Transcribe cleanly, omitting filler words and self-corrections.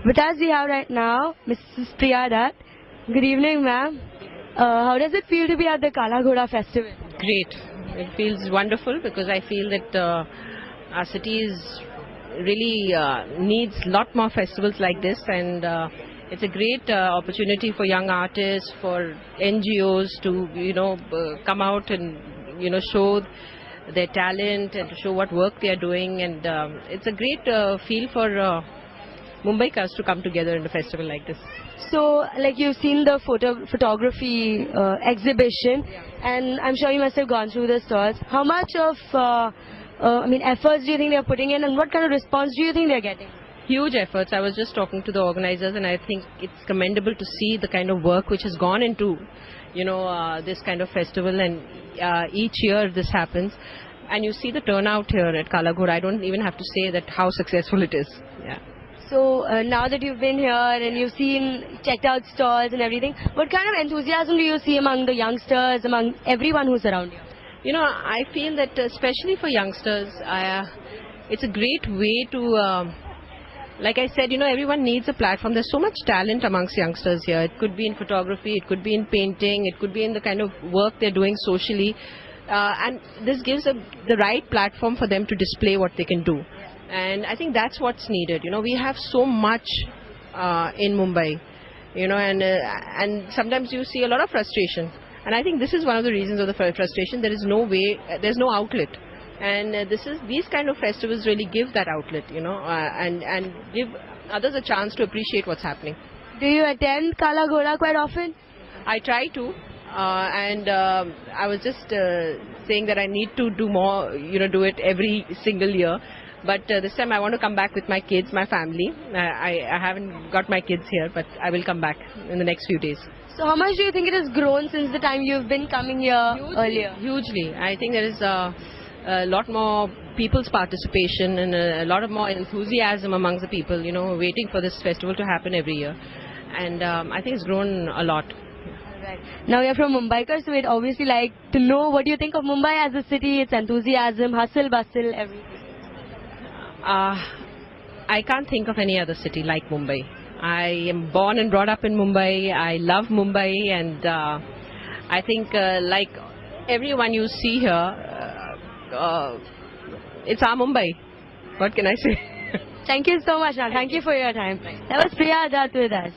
With us we have right now Mrs. Priya Dutt. Good evening, ma'am. How does it feel to be at the Kala Ghoda festival? Great. It feels wonderful because I feel that our city is really needs a lot more festivals like this, and it's a great opportunity for young artists, for NGOs to come out and show their talent and to show what work they are doing, and it's a great feel for Mumbaikas to come together in a festival like this. So, like, you've seen the photography exhibition, and I'm sure you must have gone through the stalls. How much of efforts do you think they're putting in, and what kind of response do you think they're getting? Huge efforts. I was just talking to the organizers, and I think it's commendable to see the kind of work which has gone into this kind of festival, and each year this happens, and you see the turnout here at Kala Ghoda. I don't even have to say that how successful it is. Yeah. So now that you've been here and you've checked out stalls and everything, what kind of enthusiasm do you see among the youngsters, among everyone who's around you? I feel that especially for youngsters, it's a great way to, like I said, everyone needs a platform. There's so much talent amongst youngsters here. It could be in photography, it could be in painting, it could be in the kind of work they're doing socially. And this gives the right platform for them to display what they can do. And I think that's what's needed. We have so much in Mumbai, and sometimes you see a lot of frustration. And I think this is one of the reasons of the frustration. There is no way, there's no outlet. And these kind of festivals really give that outlet, and give others a chance to appreciate what's happening. Do you attend Kala Ghoda quite often? I try to, and I was just saying that I need to do more, do it every single year. But this time I want to come back with my kids, my family. I haven't got my kids here, but I will come back in the next few days. So how much do you think it has grown since the time you've been coming here earlier? Hugely. I think there is a lot more people's participation and a lot of more enthusiasm amongst the people, waiting for this festival to happen every year. And I think it's grown a lot. Right. Now you're from Mumbai, so we'd obviously like to know what you think of Mumbai as a city, its enthusiasm, hustle, bustle, everything. I can't think of any other city like Mumbai. I am born and brought up in Mumbai. I love Mumbai, and I think like everyone you see here, it's our Mumbai. What can I say? Thank you so much, Nal. Thank you for your time. That was Priya Dutt with us.